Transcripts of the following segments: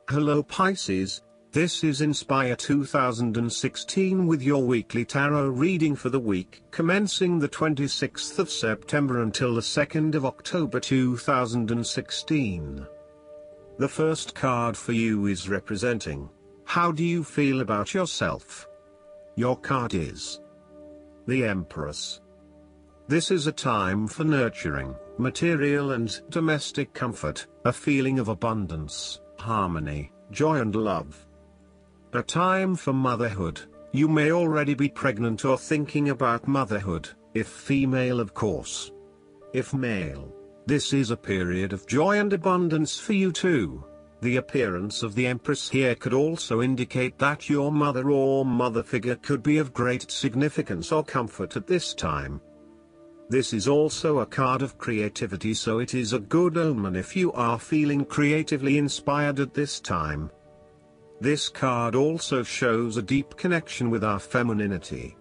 Hello Pisces, this is Inspire 2016 with your weekly tarot reading for the week commencing the 26th of September until the 2nd of October 2016. The first card for you is representing, how do you feel about yourself? Your card is the Empress. This is a time for nurturing, material and domestic comfort, a feeling of abundance, harmony, joy and love. A time for motherhood. You may already be pregnant or thinking about motherhood, if female of course. If male, this is a period of joy and abundance for you too. The appearance of the Empress here could also indicate that your mother or mother figure could be of great significance or comfort at this time. This is also a card of creativity, so it is a good omen if you are feeling creatively inspired at this time. This card also shows a deep connection with our femininity.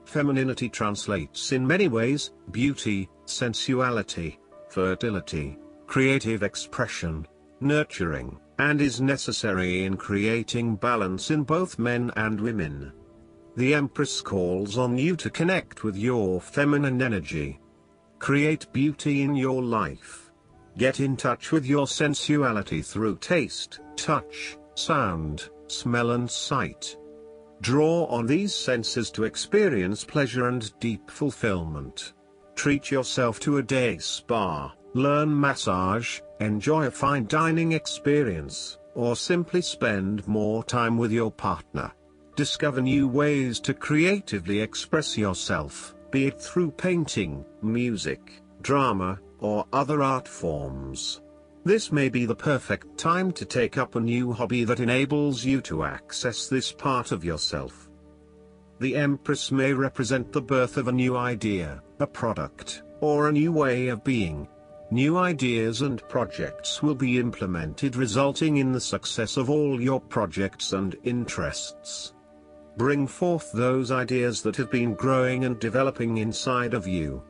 Femininity translates in many ways: beauty, sensuality, fertility, creative expression, nurturing, and is necessary in creating balance in both men and women. The Empress calls on you to connect with your feminine energy. Create beauty in your life. Get in touch with your sensuality through taste, touch, sound, smell and sight. Draw on these senses to experience pleasure and deep fulfillment. Treat yourself to a day spa, learn massage, enjoy a fine dining experience, or simply spend more time with your partner. Discover new ways to creatively express yourself, be it through painting, music, drama, or other art forms. This may be the perfect time to take up a new hobby that enables you to access this part of yourself. The Empress may represent the birth of a new idea, a product, or a new way of being. New ideas and projects will be implemented, resulting in the success of all your projects and interests. Bring forth those ideas that have been growing and developing inside of you.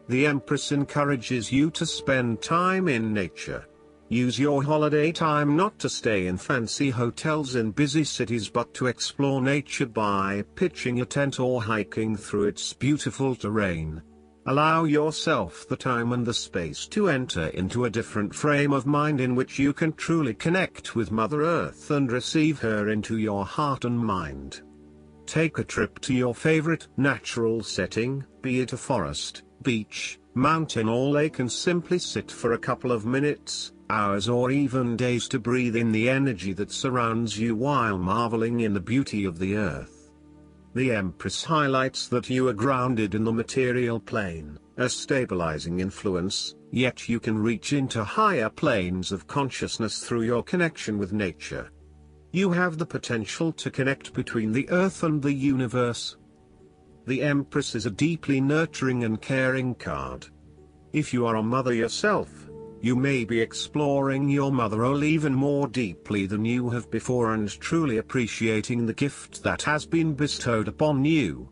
The Empress encourages you to spend time in nature. Use your holiday time not to stay in fancy hotels in busy cities, but to explore nature by pitching a tent or hiking through its beautiful terrain. Allow yourself the time and the space to enter into a different frame of mind in which you can truly connect with Mother Earth and receive her into your heart and mind. Take a trip to your favorite natural setting, be it a forest, beach, mountain or lake, and simply sit for a couple of minutes, hours or even days to breathe in the energy that surrounds you while marveling in the beauty of the earth. The Empress highlights that you are grounded in the material plane, a stabilizing influence, yet you can reach into higher planes of consciousness through your connection with nature. You have the potential to connect between the earth and the universe. The Empress is a deeply nurturing and caring card. If you are a mother yourself, you may be exploring your mother role even more deeply than you have before and truly appreciating the gift that has been bestowed upon you.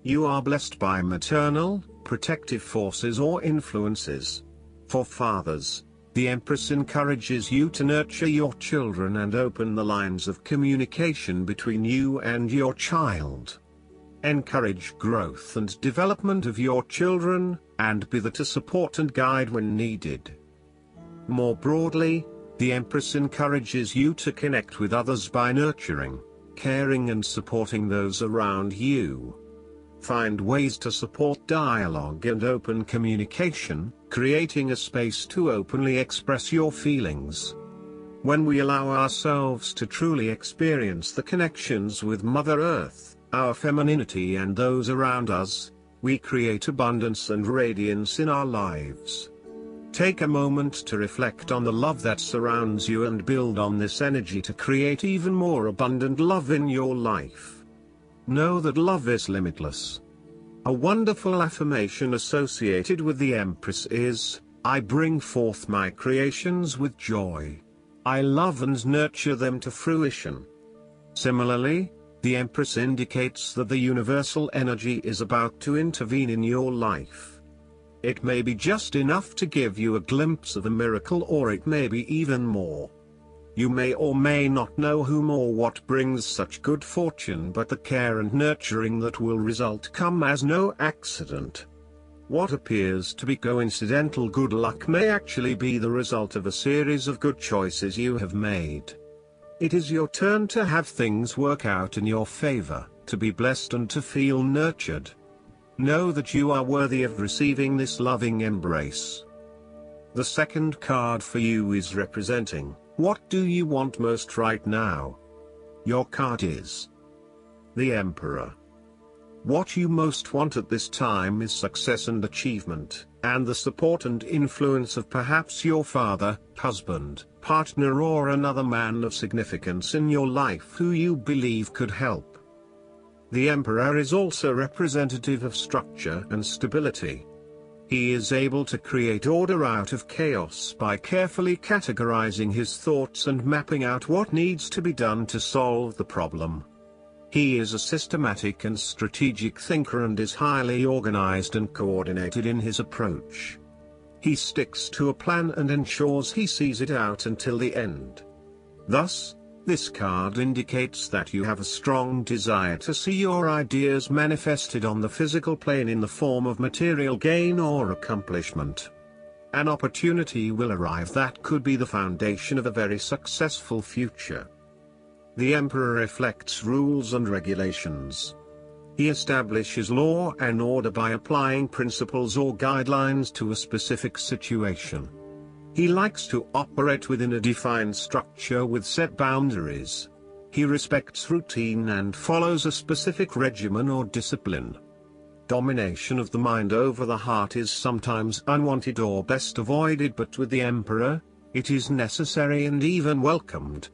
You are blessed by maternal, protective forces or influences. For fathers, the Empress encourages you to nurture your children and open the lines of communication between you and your child. Encourage growth and development of your children, and be there to support and guide when needed. More broadly, the Empress encourages you to connect with others by nurturing, caring and supporting those around you. Find ways to support dialogue and open communication, creating a space to openly express your feelings. When we allow ourselves to truly experience the connections with Mother Earth, our femininity and those around us, we create abundance and radiance in our lives. Take a moment to reflect on the love that surrounds you and build on this energy to create even more abundant love in your life. Know that love is limitless. A wonderful affirmation associated with the Empress is, "I bring forth my creations with joy. I love and nurture them to fruition." Similarly, the Empress indicates that the universal energy is about to intervene in your life. It may be just enough to give you a glimpse of a miracle, or it may be even more. You may or may not know whom or what brings such good fortune, but the care and nurturing that will result come as no accident. What appears to be coincidental good luck may actually be the result of a series of good choices you have made. It is your turn to have things work out in your favor, to be blessed and to feel nurtured. Know that you are worthy of receiving this loving embrace. The second card for you is representing, what do you want most right now? Your card is the Emperor. What you most want at this time is success and achievement, and the support and influence of perhaps your father, husband, partner, or another man of significance in your life who you believe could help. The Emperor is also representative of structure and stability. He is able to create order out of chaos by carefully categorizing his thoughts and mapping out what needs to be done to solve the problem. He is a systematic and strategic thinker and is highly organized and coordinated in his approach. He sticks to a plan and ensures he sees it out until the end. Thus, this card indicates that you have a strong desire to see your ideas manifested on the physical plane in the form of material gain or accomplishment. An opportunity will arrive that could be the foundation of a very successful future. The Emperor reflects rules and regulations. He establishes law and order by applying principles or guidelines to a specific situation. He likes to operate within a defined structure with set boundaries. He respects routine and follows a specific regimen or discipline. Domination of the mind over the heart is sometimes unwanted or best avoided, but with the Emperor, it is necessary and even welcomed.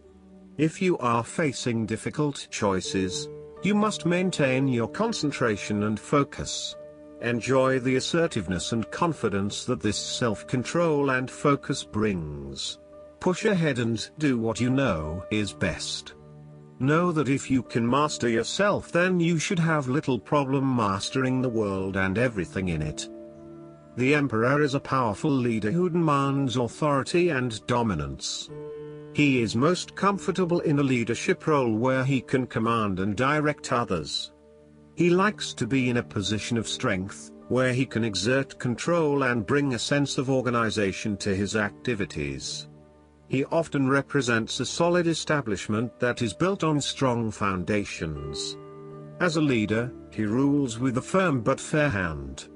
If you are facing difficult choices, you must maintain your concentration and focus. Enjoy the assertiveness and confidence that this self-control and focus brings. Push ahead and do what you know is best. Know that if you can master yourself, then you should have little problem mastering the world and everything in it. The Emperor is a powerful leader who demands authority and dominance. He is most comfortable in a leadership role where he can command and direct others. He likes to be in a position of strength, where he can exert control and bring a sense of organization to his activities. He often represents a solid establishment that is built on strong foundations. As a leader, he rules with a firm but fair hand.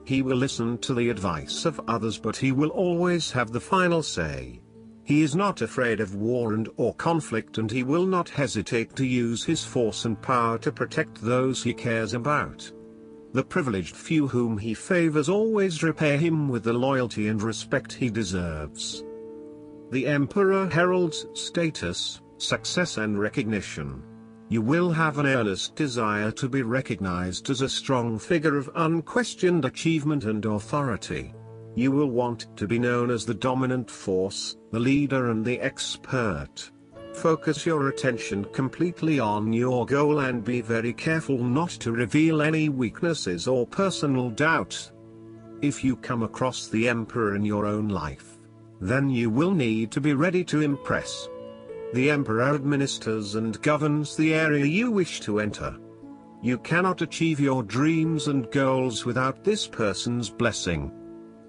He will listen to the advice of others, but he will always have the final say. He is not afraid of war or conflict, and he will not hesitate to use his force and power to protect those he cares about. The privileged few whom he favors always repay him with the loyalty and respect he deserves. The Emperor heralds status, success and recognition. You will have an earnest desire to be recognized as a strong figure of unquestioned achievement and authority. You will want to be known as the dominant force, the leader and the expert. Focus your attention completely on your goal and be very careful not to reveal any weaknesses or personal doubts. If you come across the Emperor in your own life, then you will need to be ready to impress. The Emperor administers and governs the area you wish to enter. You cannot achieve your dreams and goals without this person's blessing.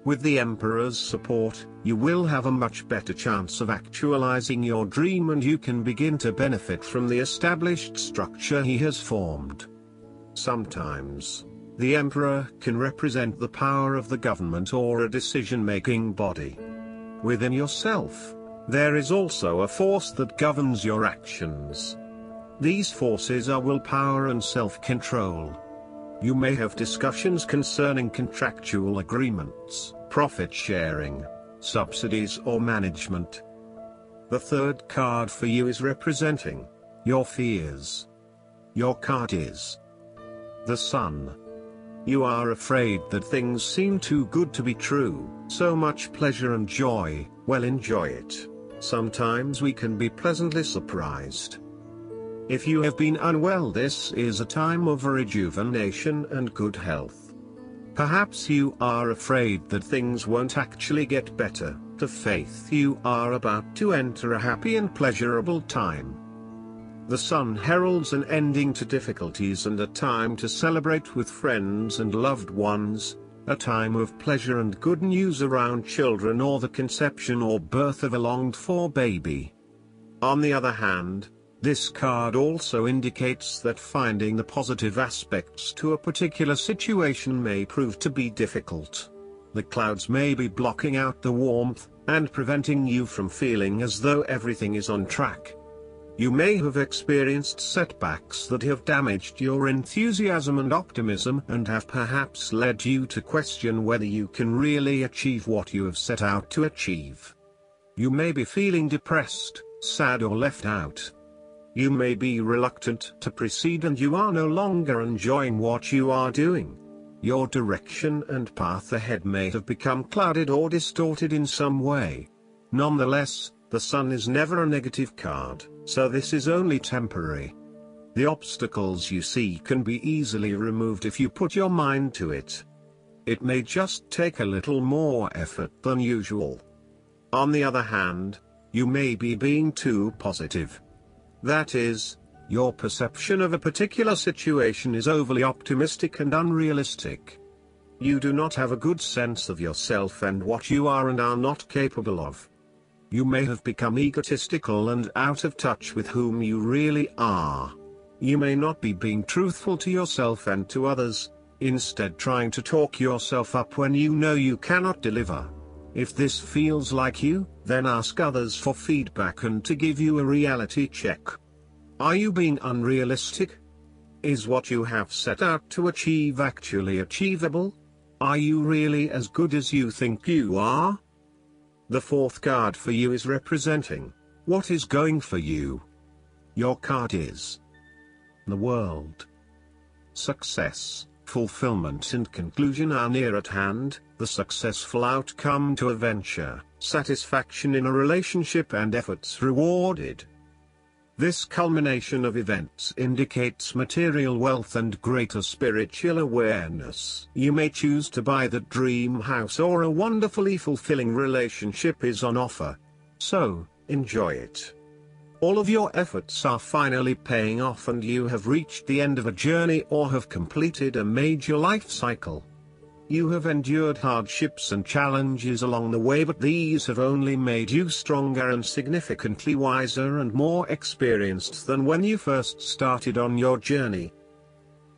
With the Emperor's support, you will have a much better chance of actualizing your dream, and you can begin to benefit from the established structure he has formed. Sometimes, the Emperor can represent the power of the government or a decision-making body. Within yourself, there is also a force that governs your actions. These forces are willpower and self-control. You may have discussions concerning contractual agreements, profit sharing, subsidies or management. The third card for you is representing your fears. Your card is the Sun. You are afraid that things seem too good to be true, so much pleasure and joy. Well, enjoy it. Sometimes we can be pleasantly surprised. If you have been unwell, this is a time of rejuvenation and good health. Perhaps you are afraid that things won't actually get better. To faith, you are about to enter a happy and pleasurable time. The Sun heralds an ending to difficulties and a time to celebrate with friends and loved ones, a time of pleasure and good news around children or the conception or birth of a longed-for baby. On the other hand, this card also indicates that finding the positive aspects to a particular situation may prove to be difficult. The clouds may be blocking out the warmth, and preventing you from feeling as though everything is on track. You may have experienced setbacks that have damaged your enthusiasm and optimism and have perhaps led you to question whether you can really achieve what you have set out to achieve. You may be feeling depressed, sad or left out. You may be reluctant to proceed and you are no longer enjoying what you are doing. Your direction and path ahead may have become clouded or distorted in some way. Nonetheless, the Sun is never a negative card, so this is only temporary. The obstacles you see can be easily removed if you put your mind to it. It may just take a little more effort than usual. On the other hand, you may be being too positive. That is, your perception of a particular situation is overly optimistic and unrealistic. You do not have a good sense of yourself and what you are and are not capable of. You may have become egotistical and out of touch with whom you really are. You may not be being truthful to yourself and to others, instead trying to talk yourself up when you know you cannot deliver. If this feels like you, then ask others for feedback and to give you a reality check. Are you being unrealistic? Is what you have set out to achieve actually achievable? Are you really as good as you think you are? The fourth card for you is representing what is going for you. Your card is the World. Success, fulfillment and conclusion are near at hand, the successful outcome to a venture, satisfaction in a relationship and efforts rewarded. This culmination of events indicates material wealth and greater spiritual awareness. You may choose to buy the dream house or a wonderfully fulfilling relationship is on offer. So, enjoy it. All of your efforts are finally paying off and you have reached the end of a journey or have completed a major life cycle. You have endured hardships and challenges along the way, but these have only made you stronger and significantly wiser and more experienced than when you first started on your journey.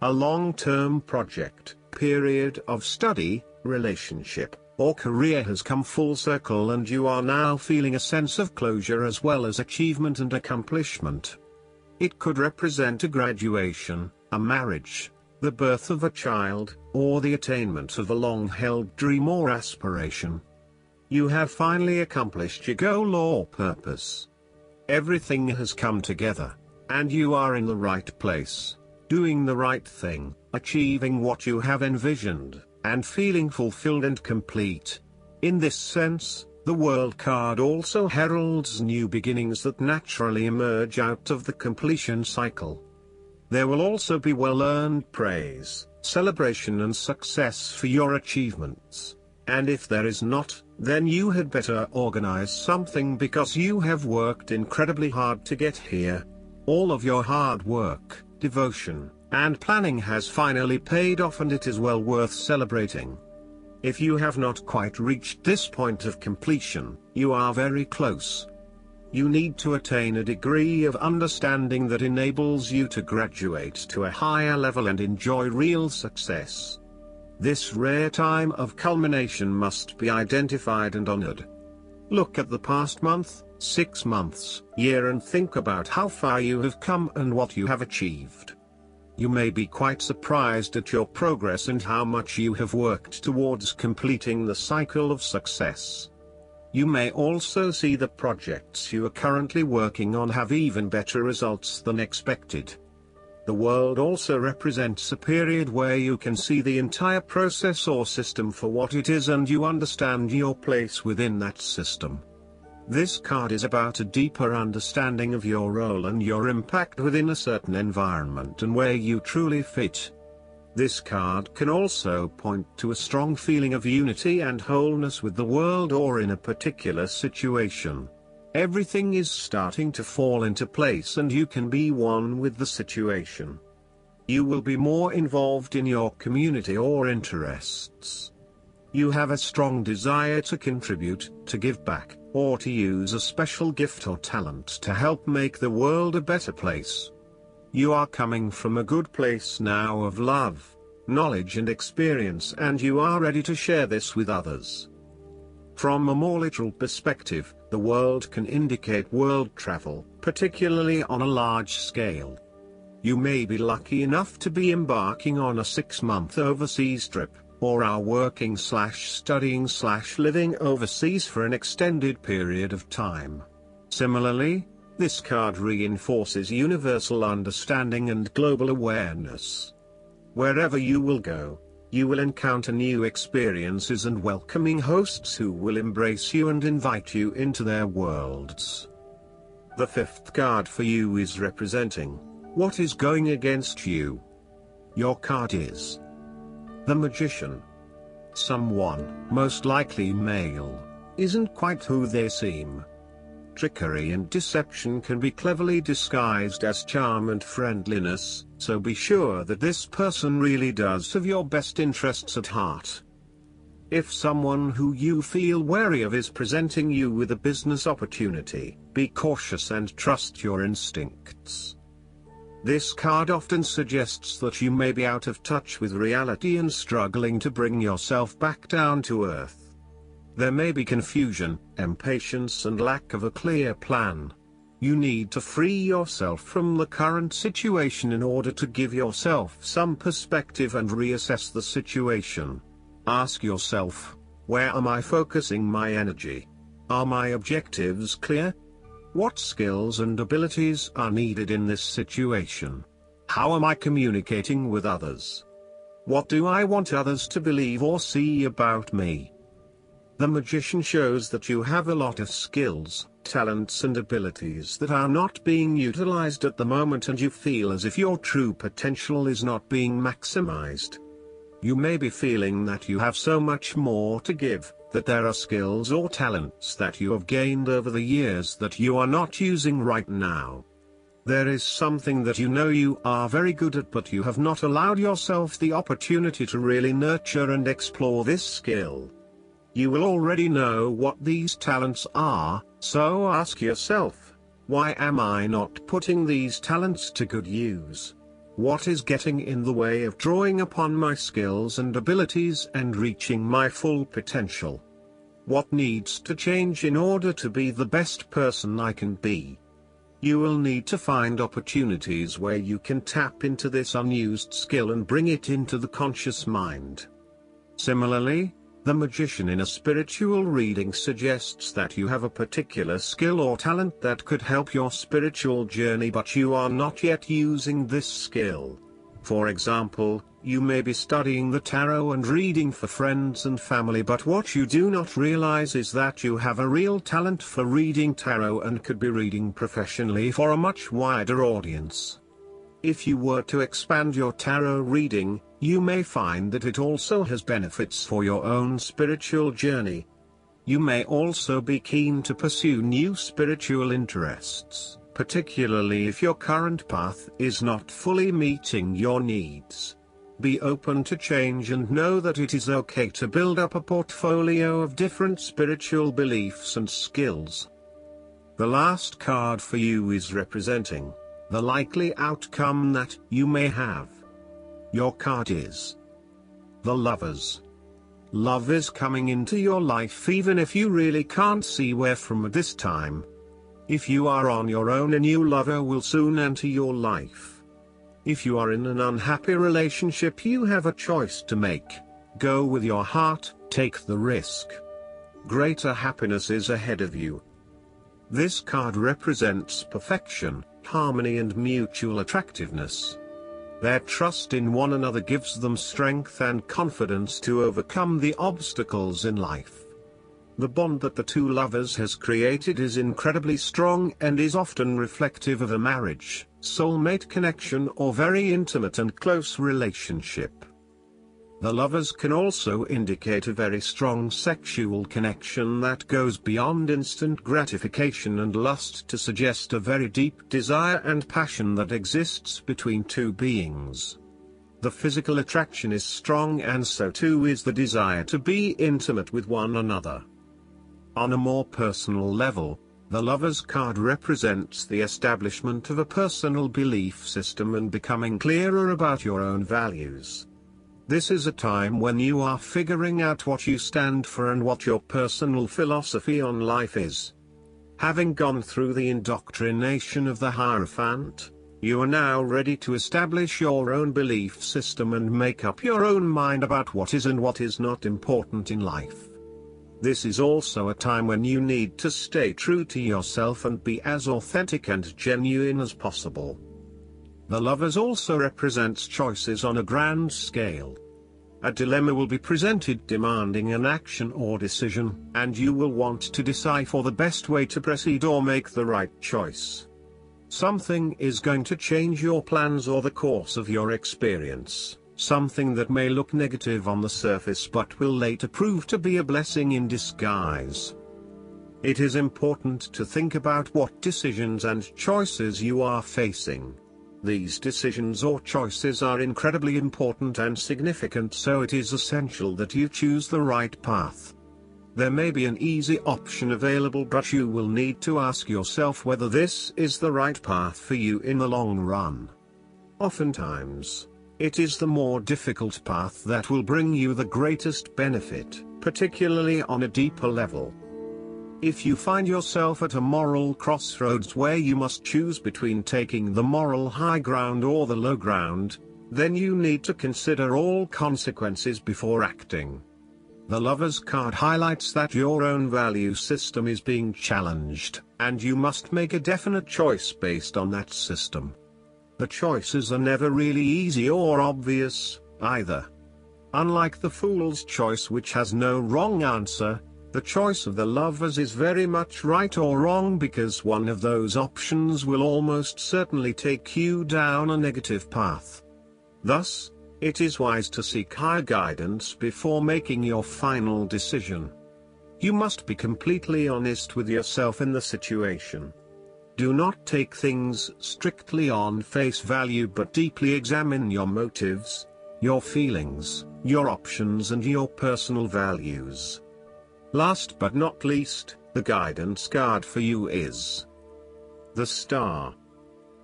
A long-term project, period of study, relationship, or career has come full circle and you are now feeling a sense of closure as well as achievement and accomplishment. It could represent a graduation, a marriage, the birth of a child, or the attainment of a long-held dream or aspiration. You have finally accomplished your goal or purpose. Everything has come together, and you are in the right place, doing the right thing, achieving what you have envisioned, and feeling fulfilled and complete. In this sense, the World card also heralds new beginnings that naturally emerge out of the completion cycle. There will also be well-earned praise, celebration and success for your achievements. And if there is not, then you had better organize something because you have worked incredibly hard to get here. All of your hard work, devotion, and planning has finally paid off and it is well worth celebrating. If you have not quite reached this point of completion, you are very close. You need to attain a degree of understanding that enables you to graduate to a higher level and enjoy real success. This rare time of culmination must be identified and honored. Look at the past month, 6 months, year and think about how far you have come and what you have achieved. You may be quite surprised at your progress and how much you have worked towards completing the cycle of success. You may also see the projects you are currently working on have even better results than expected. The world also represents a period where you can see the entire process or system for what it is and you understand your place within that system. This card is about a deeper understanding of your role and your impact within a certain environment and where you truly fit. This card can also point to a strong feeling of unity and wholeness with the world or in a particular situation. Everything is starting to fall into place and you can be one with the situation. You will be more involved in your community or interests. You have a strong desire to contribute, to give back, or to use a special gift or talent to help make the world a better place. You are coming from a good place now of love, knowledge and experience, and you are ready to share this with others. From a more literal perspective, the world can indicate world travel, particularly on a large scale. You may be lucky enough to be embarking on a 6-month overseas trip, or are working/studying/living overseas for an extended period of time. Similarly, this card reinforces universal understanding and global awareness. Wherever you will go, you will encounter new experiences and welcoming hosts who will embrace you and invite you into their worlds. The 5th card for you is representing what is going against you. Your card is the Magician. Someone, most likely male, isn't quite who they seem. Trickery and deception can be cleverly disguised as charm and friendliness, so be sure that this person really does have your best interests at heart. If someone who you feel wary of is presenting you with a business opportunity, be cautious and trust your instincts. This card often suggests that you may be out of touch with reality and struggling to bring yourself back down to earth. There may be confusion, impatience and lack of a clear plan. You need to free yourself from the current situation in order to give yourself some perspective and reassess the situation. Ask yourself, where am I focusing my energy? Are my objectives clear? What skills and abilities are needed in this situation? How am I communicating with others? What do I want others to believe or see about me? The Magician shows that you have a lot of skills, talents and abilities that are not being utilized at the moment and you feel as if your true potential is not being maximized. You may be feeling that you have so much more to give, that there are skills or talents that you have gained over the years that you are not using right now. There is something that you know you are very good at but you have not allowed yourself the opportunity to really nurture and explore this skill. You will already know what these talents are, so ask yourself, why am I not putting these talents to good use? What is getting in the way of drawing upon my skills and abilities and reaching my full potential? What needs to change in order to be the best person I can be? You will need to find opportunities where you can tap into this unused skill and bring it into the conscious mind. Similarly, the Magician in a spiritual reading suggests that you have a particular skill or talent that could help your spiritual journey but you are not yet using this skill. For example, you may be studying the tarot and reading for friends and family but what you do not realize is that you have a real talent for reading tarot and could be reading professionally for a much wider audience. If you were to expand your tarot reading, you may find that it also has benefits for your own spiritual journey. You may also be keen to pursue new spiritual interests, particularly if your current path is not fully meeting your needs. Be open to change and know that it is okay to build up a portfolio of different spiritual beliefs and skills. The last card for you is representing the likely outcome that you may have. Your card is the Lovers. Love is coming into your life even if you really can't see where from at this time. If you are on your own, a new lover will soon enter your life. If you are in an unhappy relationship, you have a choice to make. Go with your heart, take the risk. Greater happiness is ahead of you. This card represents perfection, harmony and mutual attractiveness. Their trust in one another gives them strength and confidence to overcome the obstacles in life. The bond that the two lovers has created is incredibly strong and is often reflective of a marriage, soulmate connection or very intimate and close relationship. The lovers can also indicate a very strong sexual connection that goes beyond instant gratification and lust to suggest a very deep desire and passion that exists between two beings. The physical attraction is strong, and so too is the desire to be intimate with one another. On a more personal level, the Lovers card represents the establishment of a personal belief system and becoming clearer about your own values. This is a time when you are figuring out what you stand for and what your personal philosophy on life is. Having gone through the indoctrination of the Hierophant, you are now ready to establish your own belief system and make up your own mind about what is and what is not important in life. This is also a time when you need to stay true to yourself and be as authentic and genuine as possible. The Lovers also represents choices on a grand scale. A dilemma will be presented demanding an action or decision, and you will want to decipher the best way to proceed or make the right choice. Something is going to change your plans or the course of your experience, something that may look negative on the surface but will later prove to be a blessing in disguise. It is important to think about what decisions and choices you are facing. These decisions or choices are incredibly important and significant, so it is essential that you choose the right path. There may be an easy option available, but you will need to ask yourself whether this is the right path for you in the long run. Oftentimes, it is the more difficult path that will bring you the greatest benefit, particularly on a deeper level. If you find yourself at a moral crossroads where you must choose between taking the moral high ground or the low ground, then you need to consider all consequences before acting. The Lovers card highlights that your own value system is being challenged, and you must make a definite choice based on that system. The choices are never really easy or obvious, either. Unlike the Fool's choice, which has no wrong answer, the choice of the Lovers is very much right or wrong, because one of those options will almost certainly take you down a negative path. Thus, it is wise to seek higher guidance before making your final decision. You must be completely honest with yourself in the situation. Do not take things strictly on face value, but deeply examine your motives, your feelings, your options and your personal values. Last but not least, the guidance card for you is the Star.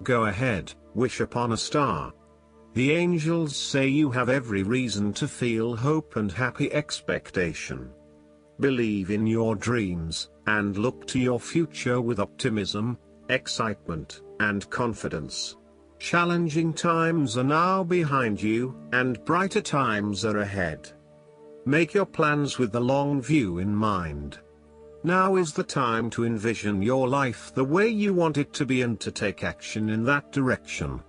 Go ahead, wish upon a star. The angels say you have every reason to feel hope and happy expectation. Believe in your dreams, and look to your future with optimism, excitement, and confidence. Challenging times are now behind you, and brighter times are ahead. Make your plans with the long view in mind. Now is the time to envision your life the way you want it to be and to take action in that direction.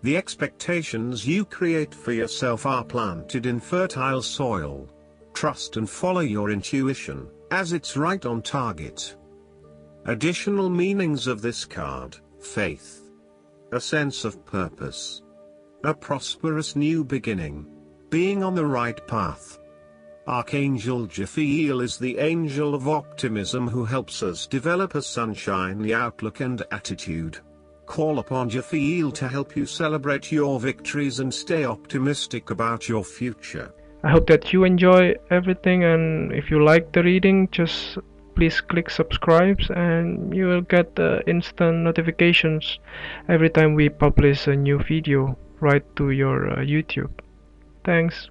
The expectations you create for yourself are planted in fertile soil. Trust and follow your intuition, as it's right on target. Additional meanings of this card: faith, a sense of purpose, a prosperous new beginning, being on the right path. Archangel Jophiel is the angel of optimism who helps us develop a sunshiny outlook and attitude. Call upon Jophiel to help you celebrate your victories and stay optimistic about your future. I hope that you enjoy everything, and if you like the reading, just please click subscribe, and you will get instant notifications every time we publish a new video right to your YouTube. Thanks.